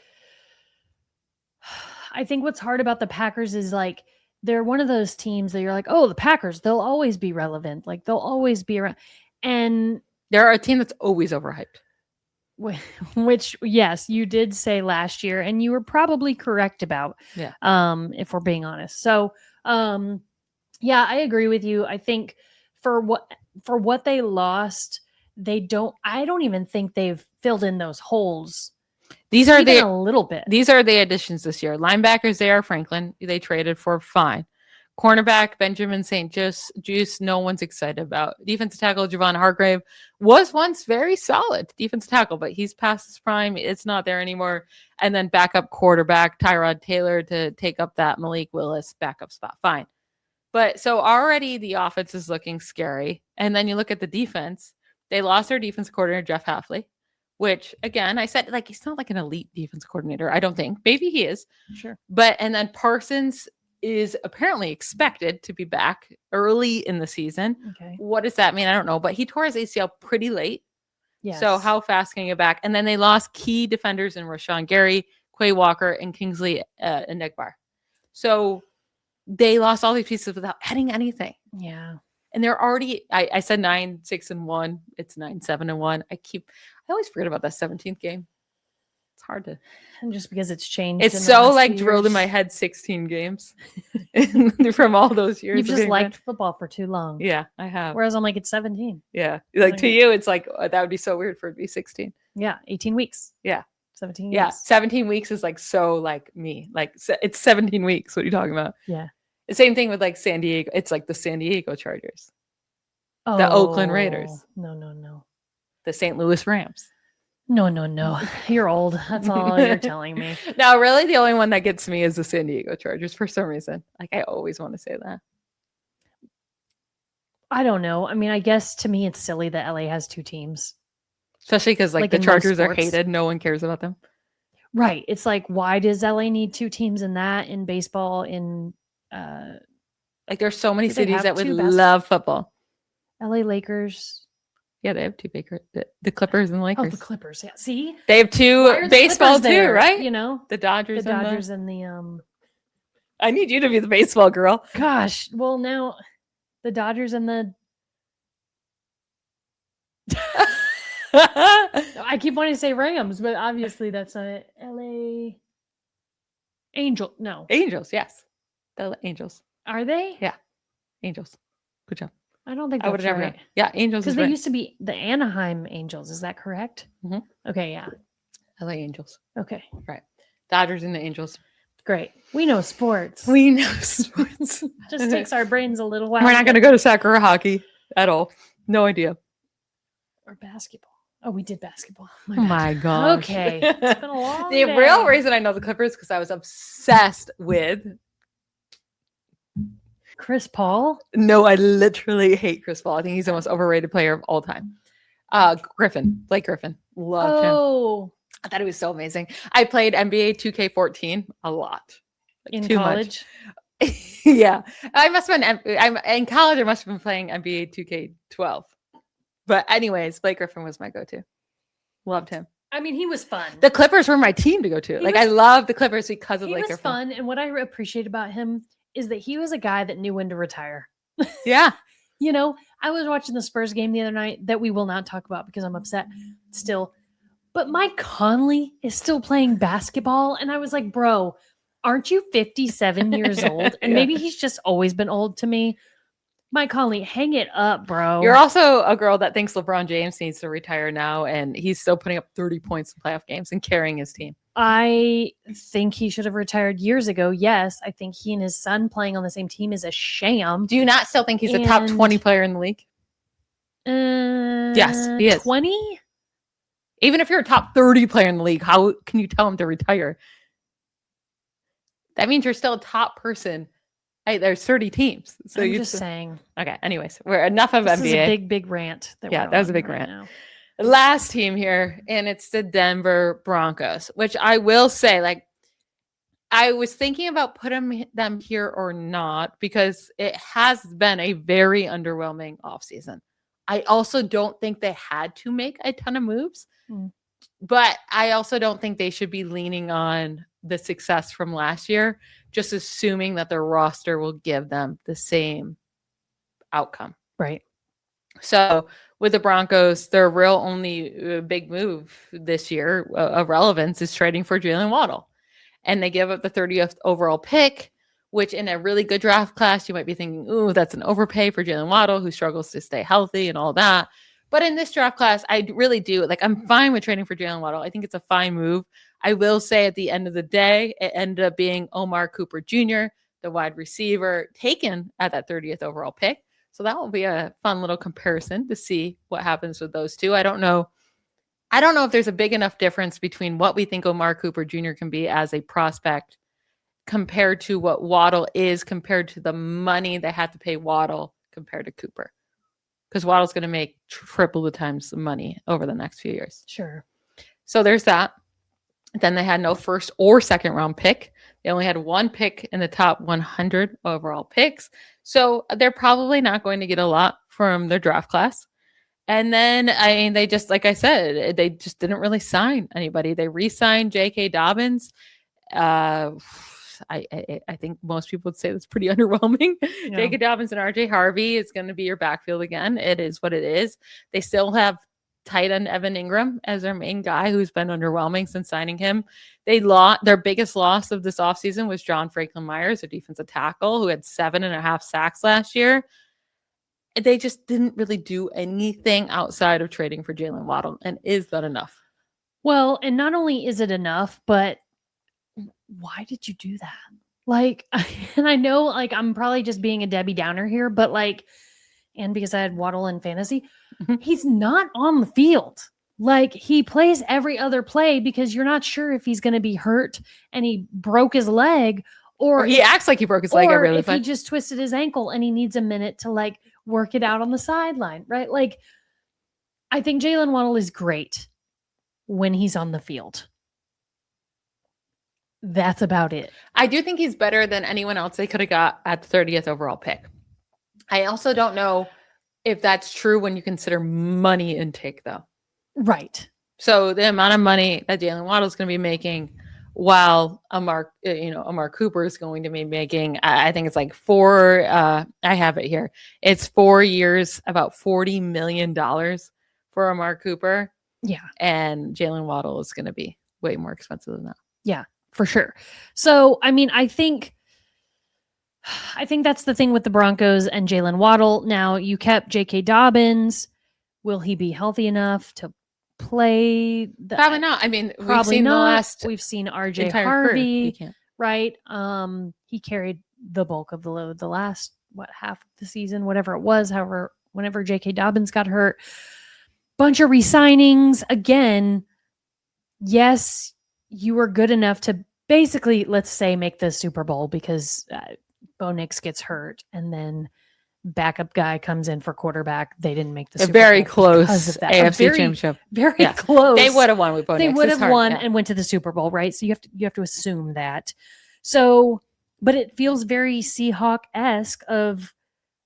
what's hard about the Packers is like, they're one of those teams that you're like, oh, the Packers, they'll always be relevant. Like they'll always be around. And they're a team that's always overhyped. Which, yes, you did say last year, and you were probably correct about, if we're being honest. So, yeah, I agree with you. I think for what they lost, I don't even think they've filled in those holes. These are even a little bit. These are the additions this year. Linebackers, J.R. Franklin, they traded for fine. Cornerback, Benjamin St. Juice, no one's excited about. Defensive tackle, Javon Hargrave, was once very solid defensive tackle, but he's past his prime. It's not there anymore. And then backup quarterback, Tyrod Taylor, to take up that Malik Willis backup spot. Fine. But so already the offense is looking scary. And then you look at the defense. They lost their defense coordinator, Jeff Hafley, which, again, I said, like, he's not like an elite defense coordinator. I don't think. Maybe he is. Sure. And then Parsons is apparently expected to be back early in the season. Okay. What does that mean? I don't know, but he tore his ACL pretty late. Yes. So how fast can he get back? And then they lost key defenders in Rashawn Gary, Quay Walker, and Kingsley Enagbare. So they lost all these pieces without adding anything. Yeah. And they're already, I said 9-6-1. It's 9-7-1. I always forget about that 17th game. It's hard to. And just because it's changed. It's so like drilled in my head 16 games from all those years. You've just liked football for too long. Yeah, I have. Whereas I'm like, it's 17. Yeah. Like to you, it's like, that would be so weird for it to be 16. Yeah. 18 weeks. Yeah. 17 Yeah. weeks. 17 weeks is like so like me. Like it's 17 weeks. What are you talking about? Yeah. The same thing with like San Diego. It's like the San Diego Chargers. Oh, the Oakland Raiders. No. The St. Louis Rams. No. You're old. That's all you're telling me. No, really, the only one that gets me is the San Diego Chargers for some reason. Like, I always want to say that. I don't know. I mean, I guess to me, it's silly that LA has 2 teams. Especially because, like the Chargers are hated. No one cares about them. Right. It's like, why does LA need 2 teams in that, in baseball, in... like, there's so many cities that would 2 love football. LA Lakers... Yeah, they have 2 the Clippers and the Lakers. Oh, the Clippers. Yeah. See? They have 2 baseball too, there, right? You know? The Dodgers and the I need you to be the baseball girl. Gosh, well now the Dodgers and the I keep wanting to say Rams, but obviously that's not it. LA Angel. No. Angels, yes. The Angels. Are they? Yeah. Angels. Good job. I don't think I would that's have never right. known. Yeah, Angels Because is they right. used to be the Anaheim Angels. Is that correct? Mhm. Okay, yeah. LA Angels. Okay. Dodgers and the Angels. Great. We know sports. We know sports. Just takes our brains a little while. We're not going to go to soccer or hockey at all. No idea. Or basketball. Oh, we did basketball. Oh my gosh. Okay. It's been a long The day. real reason I know the Clippers because I was obsessed with. Chris Paul. No, I literally hate Chris Paul. I think he's the most overrated player of all time. Blake Griffin. Loved him. Oh, I thought he was so amazing. I played NBA 2K14 a lot. in too much. college. Yeah. I must have been I'm in college I must have been playing NBA 2K12. But anyways, Blake Griffin was my go-to. Loved him. I mean, he was fun. The Clippers were my team to go to. He Like was- I love the Clippers because of He Blake was Griffin. fun, and what I appreciate about him is that he was a guy that knew when to retire. Yeah. You know, I was watching the Spurs game the other night that we will not talk about because I'm upset still. But Mike Conley is still playing basketball. And I was like, bro, aren't you 57 years old? And Yeah. maybe he's just always been old to me. Mike Conley, hang it up, bro. You're also a girl that thinks LeBron James needs to retire now, and he's still putting up 30 points in playoff games and carrying his team. I think he should have retired years ago. Yes, I think he and his son playing on the same team is a sham. Do you not still think he's a top And- 20 player in the league? Yes, he is. 20? Even if you're a top 30 player in the league, how can you tell him to retire? That means you're still a top person. Hey, there's 30 teams. So I'm you just saying. Okay, anyways, we're enough of This NBA. is a big, big rant. Yeah, we're that was a on big right rant. now. Last team here, and it's the Denver Broncos, which I will say, like, I was thinking about putting them here or not because it has been a very underwhelming offseason. I also don't think they had to make a ton of moves, but I also don't think they should be leaning on the success from last year, just assuming that their roster will give them the same outcome. Right. So with the Broncos, their real only big move this year of relevance is trading for Jalen Waddle. And they give up the 30th overall pick, which in a really good draft class, you might be thinking, ooh, that's an overpay for Jalen Waddle, who struggles to stay healthy and all that. But in this draft class, I really do. Like, I'm fine with trading for Jalen Waddle. I think it's a fine move. I will say at the end of the day, it ended up being Omar Cooper Jr., the wide receiver, taken at that 30th overall pick. So that will be a fun little comparison to see what happens with those two. I don't know if there's a big enough difference between what we think Omar Cooper Jr. can be as a prospect compared to what Waddle is, compared to the money they had to pay Waddle compared to Cooper. Because Waddle's going to make triple the times the money over the next few years. Sure. So there's that. Then they had no first or second round pick. They only had one pick in the top 100 overall picks. So they're probably not going to get a lot from their draft class. And then, I mean, they just, like I said, they just didn't really sign anybody. They re-signed J.K. Dobbins. I think most people would say that's pretty underwhelming. Yeah. J.K. Dobbins and R.J. Harvey is going to be your backfield again. It is what it is. They still have tight end Evan Ingram as their main guy, who's been underwhelming since signing him. Their biggest loss of this offseason was John Franklin Myers, a defensive tackle who had 7.5 sacks last year. They just didn't really do anything outside of trading for Jalen Waddle. And is that enough? Well, and not only is it enough, but why did you do that? Like, and I know, like, I'm probably just being a Debbie Downer here, but like, and because I had Waddle in fantasy, he's not on the field. Like, he plays every other play because you're not sure if he's going to be hurt and he broke his leg, or he acts like he broke his leg every other if play. he just twisted his ankle and he needs a minute to like work it out on the sideline, right? Like, I think Jalen Waddle is great when he's on the field. That's about it. I do think he's better than anyone else they could have got at the 30th overall pick. I also don't know if that's true when you consider money intake, though. Right. So the amount of money that Jalen Waddle is going to be making while Amar Cooper is going to be making, I think it's like I have it here. It's 4 years, about $40 million for Amar Cooper. Yeah. And Jalen Waddle is going to be way more expensive than that. Yeah, for sure. So, I mean, I think that's the thing with the Broncos and Jalen Waddle. Now, you kept J.K. Dobbins. Will he be healthy enough to play? Probably not. I mean, Probably we've seen RJ Harvey, career. right? He carried the bulk of the load the last half of the season, whatever it was. However, whenever J.K. Dobbins got hurt, bunch of re-signings again. Yes, you were good enough to basically, let's say, make the Super Bowl because Bo Nix gets hurt and then backup guy comes in for quarterback. They didn't make the Super very Bowl close of that. AFC championship. Very close. They would have won with Bo Nix. They would have won and went to the Super Bowl, right? So you have to assume that. So, but it feels very Seahawk-esque of,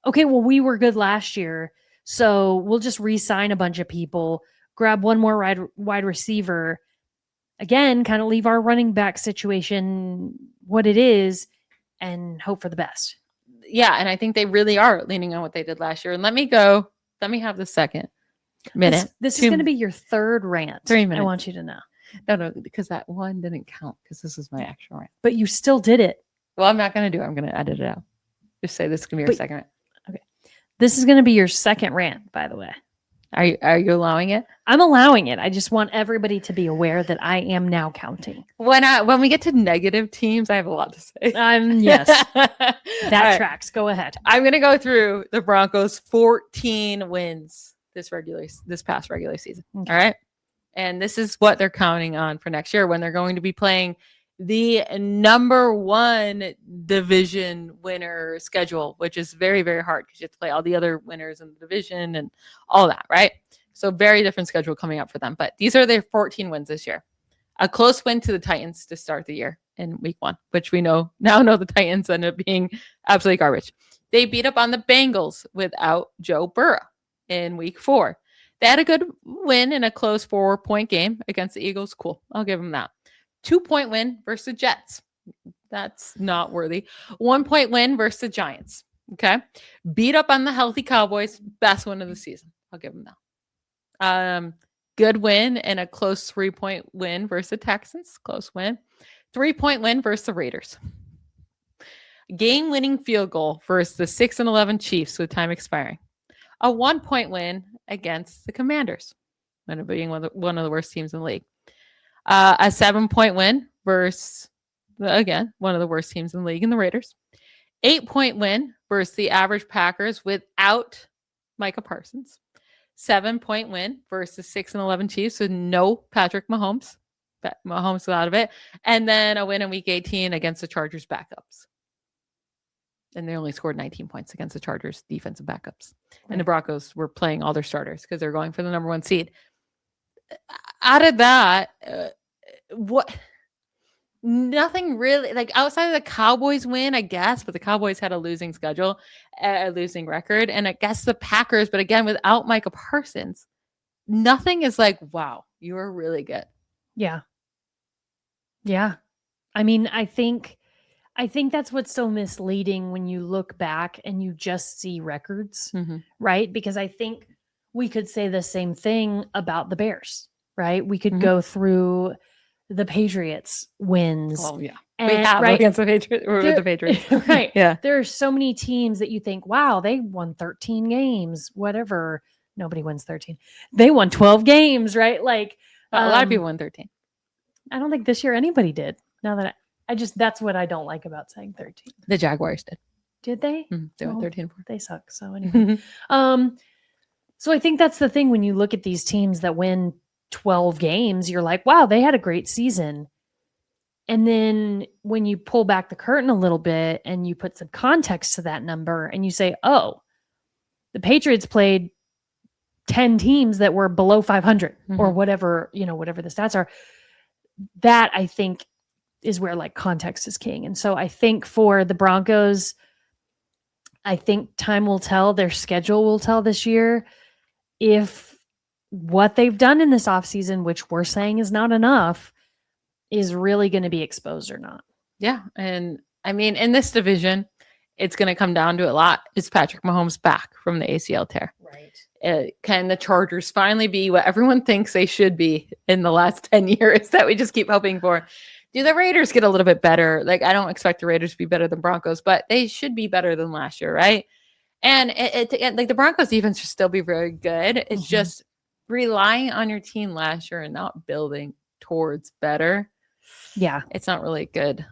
okay, well, we were good last year, so we'll just re-sign a bunch of people, grab one more wide receiver, again, kind of leave our running back situation what it is and hope for the best. Yeah, and I think they really are leaning on what they did last year. And let me have the second minute. This is going to be your third rant. 3 minutes. I want you to know. No, because that one didn't count because this is my actual rant. But you still did it. Well, I'm not going to do it. I'm going to edit it out. Just say this is going to be your second rant. Okay. This is going to be your second rant, by the way. Are you allowing it? I'm allowing it. I just want everybody to be aware that I am now counting. When we get to negative teams, I have a lot to say. Yes. That tracks. Go ahead. I'm going to go through the Broncos' 14 wins this past regular season. Okay. All right. And this is what they're counting on for next year when they're going to be playing the number one division winner schedule, which is very, very hard because you have to play all the other winners in the division and all that, right? So very different schedule coming up for them. But these are their 14 wins this year. A close win to the Titans to start the year in week 1, which we now know the Titans end up being absolutely garbage. They beat up on the Bengals without Joe Burrow in week 4. They had a good win in a close 4-point game against the Eagles. Cool. I'll give them that. 2-point win versus the Jets. That's not worthy. 1-point win versus the Giants. Okay. Beat up on the healthy Cowboys. Best win of the season. I'll give them that. Good win and a close 3-point win versus the Texans. Close win. 3-point win versus the Raiders. Game-winning field goal versus the 6-11 Chiefs with time expiring. A 1-point win against the Commanders, end up being one of the worst teams in the league. A 7-point win versus, again, one of the worst teams in the league in the Raiders. 8-point win versus the average Packers without Micah Parsons. 7-point win versus 6-11 Chiefs with no Patrick Mahomes. Mahomes was out of it. And then a win in week 18 against the Chargers backups. And they only scored 19 points against the Chargers defensive backups. Right. And the Broncos were playing all their starters because they're going for the number 1 seed. Out of that, nothing really, like outside of the Cowboys win, I guess, but the Cowboys had a losing schedule, a losing record. And I guess the Packers, but again, without Micah Parsons, nothing is like, wow, you are really good. Yeah. Yeah. I mean, I think that's what's so misleading when you look back and you just see records, right? Because I think we could say the same thing about the Bears, right? We could go through the Patriots wins. Oh, yeah. And, we have against the Patriots. Or with the Patriots. Right. Yeah. There are so many teams that you think, wow, they won 13 games, whatever. Nobody wins 13. They won 12 games, right? Like a lot of people won 13. I don't think this year anybody did. Now that that's what I don't like about saying 13. The Jaguars did. Did they? They went 13-4. They suck. So anyway. So I think that's the thing when you look at these teams that win 12 games, you're like, wow, they had a great season. And then when you pull back the curtain a little bit and you put some context to that number and you say, oh, the Patriots played 10 teams that were below 500 or whatever, whatever the stats are. That I think is where like context is king. And so I think for the Broncos, I think time will tell, their schedule will tell this year if what they've done in this offseason, which we're saying is not enough, is really going to be exposed or not. Yeah. And I mean, in this division, it's going to come down to a lot. Is Patrick Mahomes back from the ACL tear? Right. Can the Chargers finally be what everyone thinks they should be in the last 10 years that we just keep hoping for? Do the Raiders get a little bit better? Like, I don't expect the Raiders to be better than Broncos, but they should be better than last year, right? And like the Broncos defense should still be very good. It's just relying on your team last year and not building towards better. Yeah. It's not really a good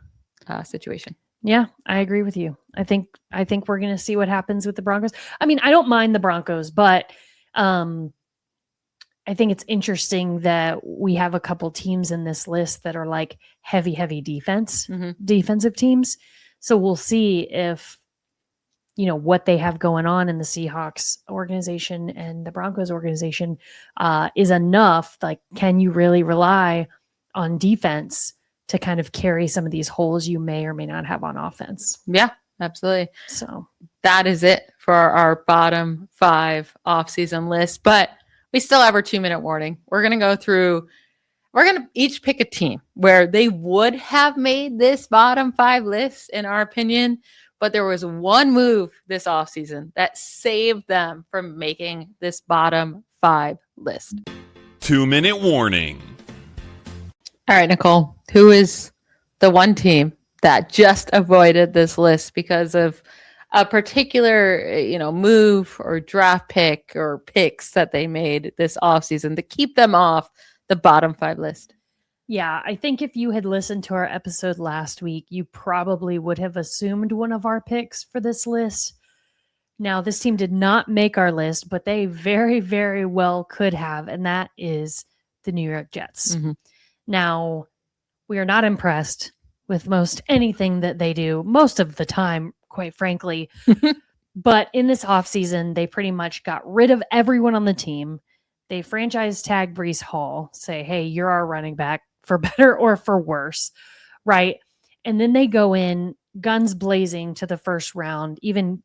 situation. Yeah, I agree with you. I think we're going to see what happens with the Broncos. I mean, I don't mind the Broncos, but I think it's interesting that we have a couple teams in this list that are like heavy defensive teams. So we'll see if, what they have going on in the Seahawks organization and the Broncos organization is enough. Like, can you really rely on defense to kind of carry some of these holes you may or may not have on offense? Yeah, absolutely. So that is it for our bottom 5 off-season list, but we still have our 2-minute warning. We're going to each pick a team where they would have made this bottom 5 list, in our opinion, but there was one move this offseason that saved them from making this bottom 5 list. 2-minute warning. All right, Nycole, who is the one team that just avoided this list because of a particular, move or draft pick or picks that they made this offseason to keep them off the bottom 5 list? Yeah, I think if you had listened to our episode last week, you probably would have assumed one of our picks for this list. Now, this team did not make our list, but they very, very well could have, and that is the New York Jets. Mm-hmm. Now, we are not impressed with most anything that they do most of the time, quite frankly. But in this offseason, they pretty much got rid of everyone on the team. They franchise tag Breece Hall, say, hey, you're our running back for better or for worse, right? And then they go in guns blazing to the first round, even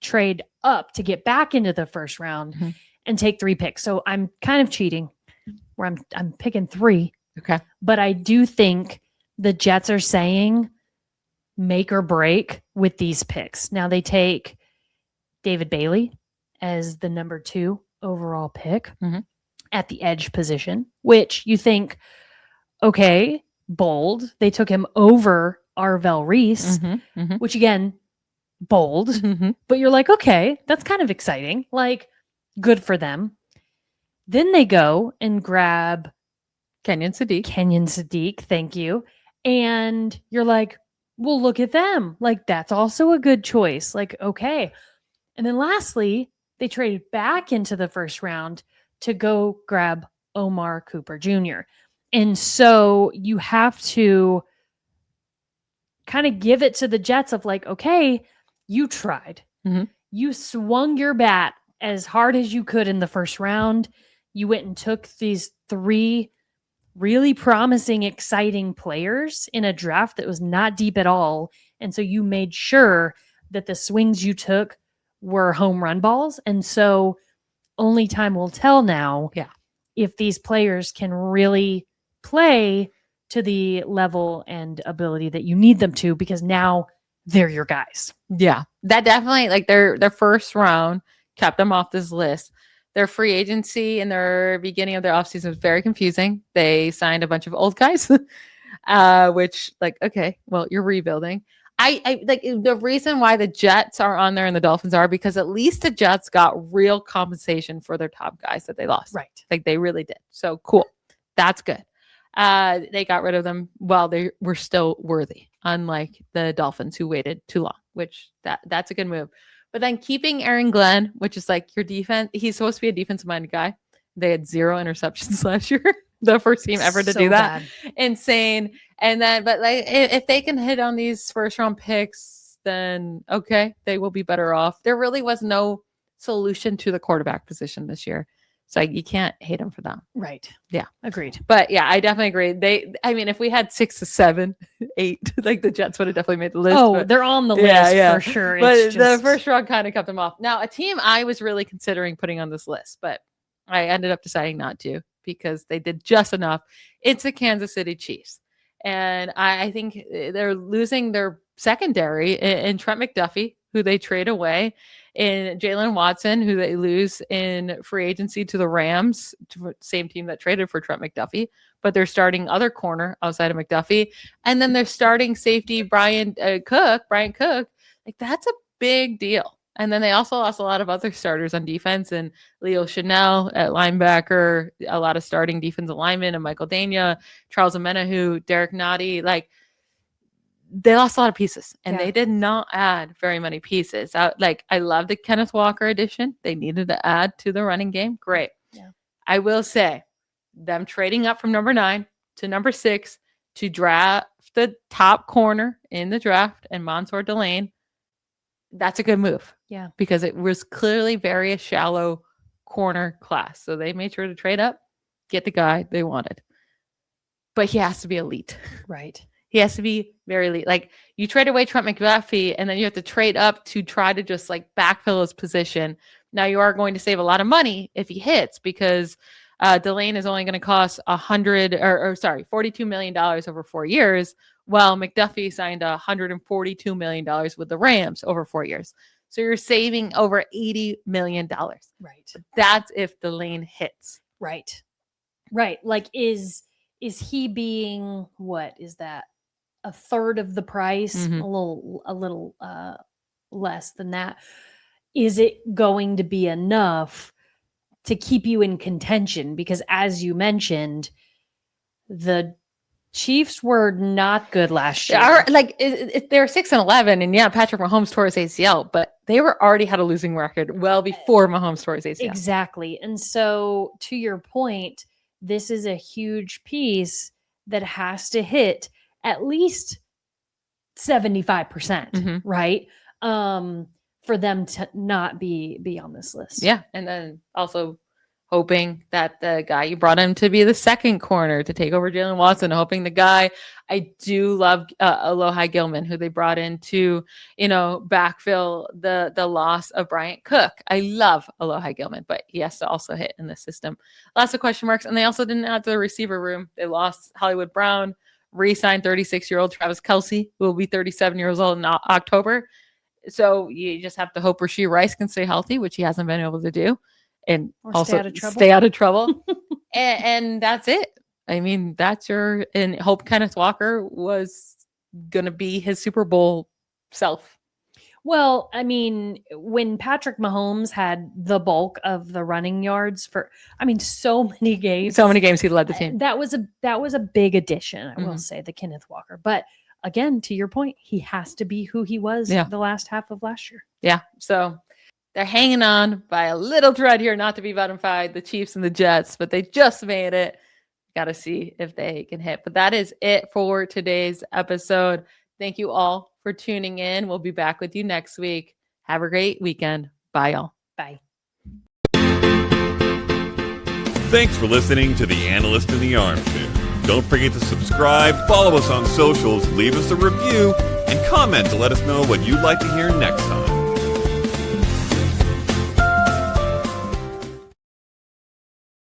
trade up to get back into the first round and take 3 picks. So I'm kind of cheating where I'm picking 3. Okay. But I do think the Jets are saying make or break with these picks. Now they take David Bailey as the number 2 overall pick at the edge position, which you think, okay, bold. They took him over Arvell Reese, which again, bold. But you're like, okay, that's kind of exciting. Like, good for them. Then they go and grab Kenyon Sadiq. Thank you. And you're like, well, look at them. Like, that's also a good choice. Like, okay. And then lastly, they traded back into the first round to go grab Omar Cooper Jr. And so you have to kind of give it to the Jets of like, okay, you tried. You swung your bat as hard as you could in the first round. You went and took these 3 really promising, exciting players in a draft that was not deep at all. And so you made sure that the swings you took were home run balls. And so only time will tell now if these players can really play to the level and ability that you need them to, because now they're your guys. Yeah, that definitely, like their first round kept them off this list. Their free agency in their beginning of their offseason was very confusing. They signed a bunch of old guys, which like, okay, well, you're rebuilding. I like the reason why the Jets are on there and the Dolphins are because at least the Jets got real compensation for their top guys that they lost. Right. Like they really did. So cool. That's good. They got rid of them while they were still worthy, unlike the Dolphins who waited too long, which that's a good move. But then keeping Aaron Glenn, which is like your defense, he's supposed to be a defensive-minded guy. They had 0 interceptions last year. The first team ever to do that. Bad. Insane. And then, but like, if they can hit on these first-round picks, then okay, they will be better off. There really was no solution to the quarterback position this year. So you can't hate them for that. Right. Yeah. Agreed. But yeah, I definitely agree. I mean, if we had 6 to 7, 8, like the Jets would have definitely made the list. Oh, but, they're on the list for sure. But the first round kind of kept them off. Now, a team I was really considering putting on this list, but I ended up deciding not to, because they did just enough. It's the Kansas City Chiefs. And I think they're losing their secondary in Trent McDuffie, who they trade away, in Jalen Watson, who they lose in free agency to the Rams, same team that traded for Trent McDuffie, but they're starting other corner outside of McDuffie. And then they're starting safety Brian Cook. Like, that's a big deal. And then they also lost a lot of other starters on defense, and Leo Chanel at linebacker, a lot of starting defensive linemen, and Michael Dania, Charles Omenihu, Derek Nottie. Like, they lost a lot of pieces, and they did not add very many pieces. I love the Kenneth Walker addition. They needed to add to the running game. Great. Yeah. I will say, them trading up from number 9 to number 6 to draft the top corner in the draft and Mansour Delane, that's a good move. Yeah. Because it was clearly very a shallow corner class. So they made sure to trade up, get the guy they wanted. But he has to be elite. Right. He has to be very elite. Like, you trade away Trent McDuffie, and then you have to trade up to try to just like backfill his position. Now you are going to save a lot of money if he hits, because Delane is only going to cost $42 million over 4 years. Well, McDuffie signed $142 million with the Rams over 4 years. So you're saving over $80 million. Right. That's if Delane hits. Right. Right. Like, is he being, what is that? A third of the price, Mm-hmm. a little less than that. Is it going to be enough to keep you in contention? Because as you mentioned, the Chiefs were not good last year. They're 6-11, and yeah, Patrick Mahomes tore his ACL, but they were already had a losing record well before Mahomes tore his ACL. Exactly. And so, to your point, this is a huge piece that has to hit at least 75%, right? For them to not be on this list. Yeah. And then also hoping that the guy you brought him to be the second corner to take over Jalen Watson, hoping the guy, I do love Alohi Gilman, who they brought in to, backfill the loss of Bryant Cook. I love Alohi Gilman, but he has to also hit in the system. Lots of question marks. And they also didn't add to the receiver room. They lost Hollywood Brown, re-signed 36-year-old Travis Kelce, who will be 37 years old in October. So you just have to hope Rashee Rice can stay healthy, which he hasn't been able to do. And also stay out of trouble. and that's it. I mean, and hope Kenneth Walker was going to be his Super Bowl self. Well, I mean, when Patrick Mahomes had the bulk of the running yards so many games he led the team. That was a big addition, I will say, the Kenneth Walker. But again, to your point, he has to be who he was the last half of last year. Yeah. So they're hanging on by a little thread here, not to be bottom-fied, the Chiefs and the Jets, but they just made it. Got to see if they can hit. But that is it for today's episode. Thank you all for tuning in. We'll be back with you next week. Have a great weekend. Bye, y'all. Bye. Thanks for listening to The Analyst in the Armchair. Don't forget to subscribe, follow us on socials, leave us a review, and comment to let us know what you'd like to hear next time.